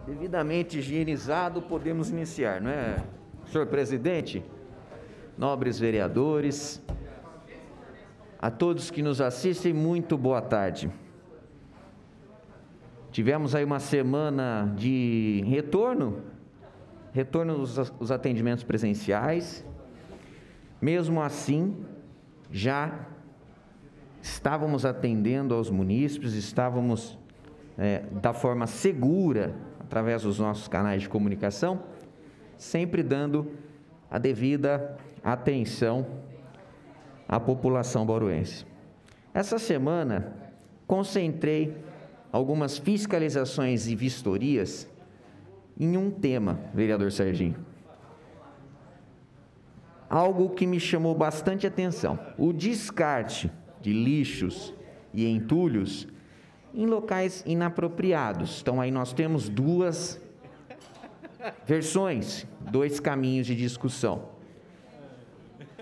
Devidamente higienizado, podemos iniciar, não é, senhor presidente? Nobres vereadores, a todos que nos assistem, muito boa tarde. Tivemos aí uma semana de retorno aos atendimentos presenciais. Mesmo assim, já estávamos atendendo aos munícipes, estávamos da forma segura, através dos nossos canais de comunicação, sempre dando a devida atenção à população bauruense. Essa semana, concentrei algumas fiscalizações e vistorias em um tema, vereador Serginho. Algo que me chamou bastante atenção: o descarte de lixos e entulhos em locais inapropriados. Então, aí nós temos duas versões, dois caminhos de discussão.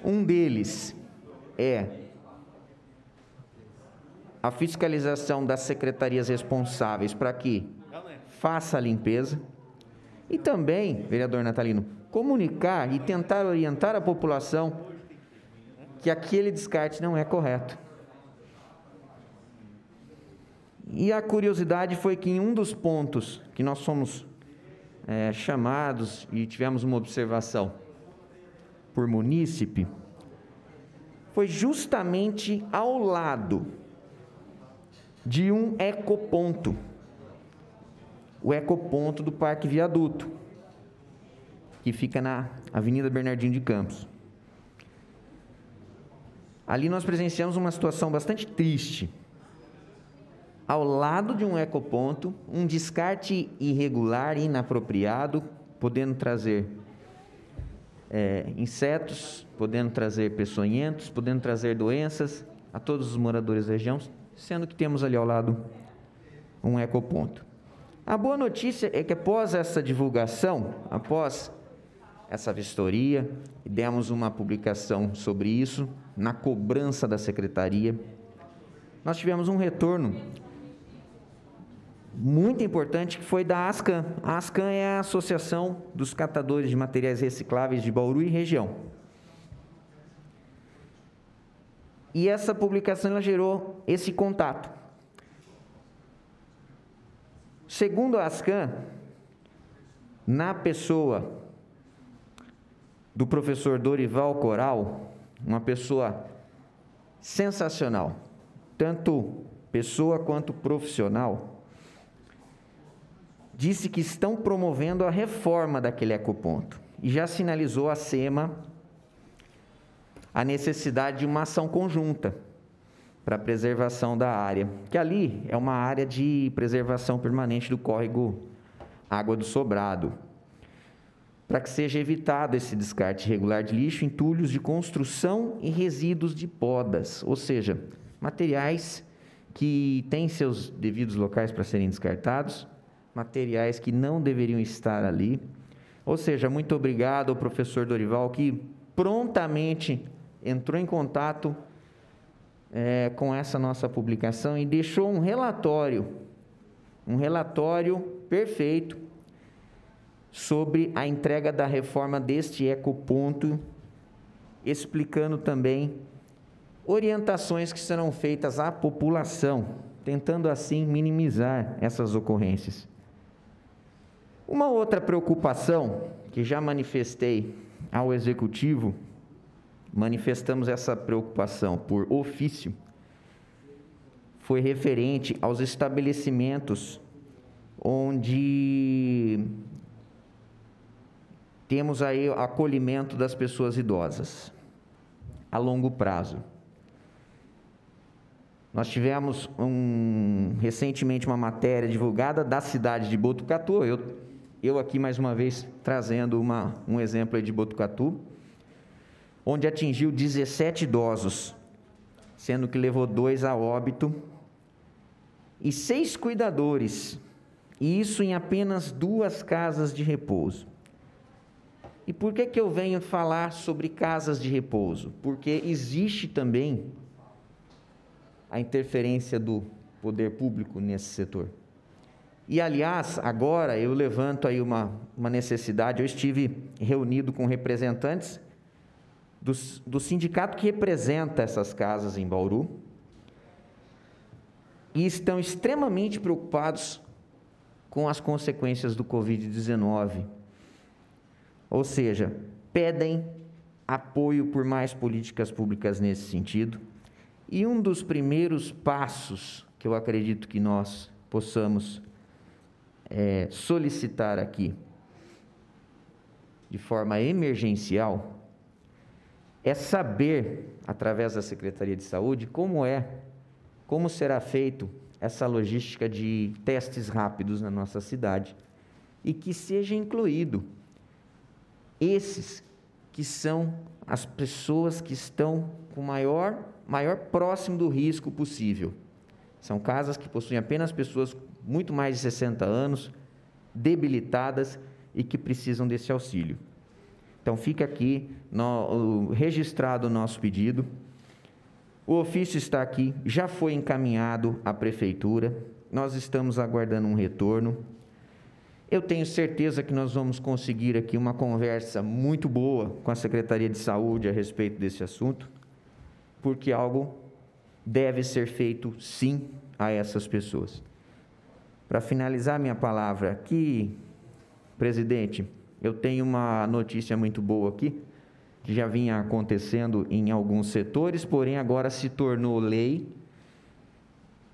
Um deles é a fiscalização das secretarias responsáveis para que faça a limpeza e também, vereador Natalino, comunicar e tentar orientar a população que aquele descarte não é correto. E a curiosidade foi que em um dos pontos que nós fomos chamados e tivemos uma observação por munícipe, foi justamente ao lado de um ecoponto, o ecoponto do Parque Viaduto, que fica na Avenida Bernardino de Campos. Ali nós presenciamos uma situação bastante triste. Ao lado de um ecoponto, um descarte irregular e inapropriado, podendo trazer insetos, podendo trazer peçonhentos, podendo trazer doenças a todos os moradores da região, sendo que temos ali ao lado um ecoponto. A boa notícia é que após essa divulgação, após essa vistoria, demos uma publicação sobre isso, na cobrança da secretaria, nós tivemos um retorno muito importante, que foi da ASCAM. A ASCAM é a Associação dos Catadores de Materiais Recicláveis de Bauru e região. E essa publicação ela gerou esse contato. Segundo a ASCAM, na pessoa do professor Dorival Coral, uma pessoa sensacional, tanto pessoa quanto profissional, disse que estão promovendo a reforma daquele ecoponto e já sinalizou à SEMA a necessidade de uma ação conjunta para a preservação da área, que ali é uma área de preservação permanente do córrego Água do Sobrado, para que seja evitado esse descarte irregular de lixo, entulhos de construção e resíduos de podas, ou seja, materiais que têm seus devidos locais para serem descartados, materiais que não deveriam estar ali. Ou seja, muito obrigado ao professor Dorival, que prontamente entrou em contato com essa nossa publicação e deixou um relatório perfeito sobre a entrega da reforma deste ecoponto, explicando também orientações que serão feitas à população, tentando assim minimizar essas ocorrências. Uma outra preocupação que já manifestei ao Executivo, manifestamos essa preocupação por ofício, foi referente aos estabelecimentos onde temos aí o acolhimento das pessoas idosas a longo prazo. Nós tivemos recentemente uma matéria divulgada da cidade de Botucatu, eu aqui mais uma vez trazendo um exemplo aí de Botucatu, onde atingiu 17 idosos, sendo que levou 2 a óbito, e 6 cuidadores, e isso em apenas 2 casas de repouso. E por que eu venho falar sobre casas de repouso? Porque existe também a interferência do poder público nesse setor. E, aliás, agora eu levanto aí uma necessidade. Eu estive reunido com representantes do sindicato que representa essas casas em Bauru e estão extremamente preocupados com as consequências do Covid-19. Ou seja, pedem apoio por mais políticas públicas nesse sentido. E um dos primeiros passos que eu acredito que nós possamos solicitar aqui, de forma emergencial, é saber, através da Secretaria de Saúde, como será feito essa logística de testes rápidos na nossa cidade e que seja incluído esses que são as pessoas que estão com maior próximo do risco possível. São casas que possuem apenas pessoas muito mais de 60 anos, debilitadas e que precisam desse auxílio. Então, fica aqui registrado o nosso pedido. O ofício está aqui, já foi encaminhado à Prefeitura, nós estamos aguardando um retorno. Eu tenho certeza que nós vamos conseguir aqui uma conversa muito boa com a Secretaria de Saúde a respeito desse assunto, porque algo deve ser feito, sim, a essas pessoas. Para finalizar minha palavra aqui, presidente, eu tenho uma notícia muito boa aqui, que já vinha acontecendo em alguns setores, porém agora se tornou lei.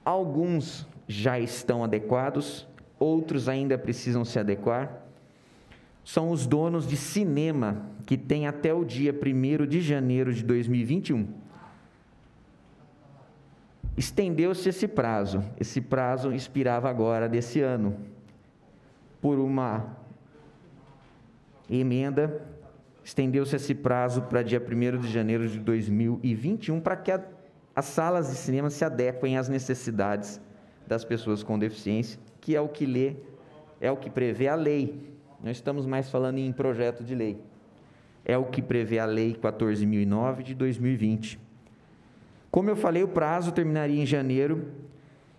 Alguns já estão adequados, outros ainda precisam se adequar. São os donos de cinema, que têm até o dia 1º de janeiro de 2021. Estendeu-se esse prazo expirava agora desse ano, por uma emenda, estendeu-se esse prazo para dia 1º de janeiro de 2021, para que as salas de cinema se adequem às necessidades das pessoas com deficiência, que é o que prevê a lei. Nós estamos mais falando em projeto de lei. É o que prevê a Lei 14.009 de 2020. Como eu falei, o prazo terminaria em janeiro,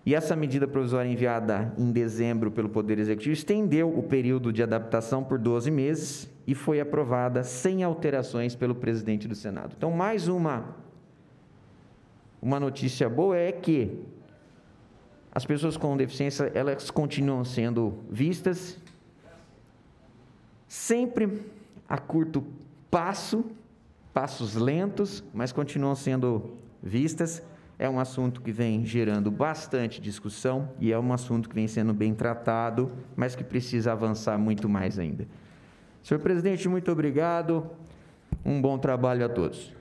e essa medida provisória enviada em dezembro pelo Poder Executivo estendeu o período de adaptação por 12 meses e foi aprovada sem alterações pelo presidente do Senado. Então, mais uma notícia boa é que as pessoas com deficiência, elas continuam sendo vistas, sempre a curto passos lentos, mas continuam sendo vistas. É um assunto que vem gerando bastante discussão e é um assunto que vem sendo bem tratado, mas que precisa avançar muito mais ainda. Senhor presidente, muito obrigado. Um bom trabalho a todos.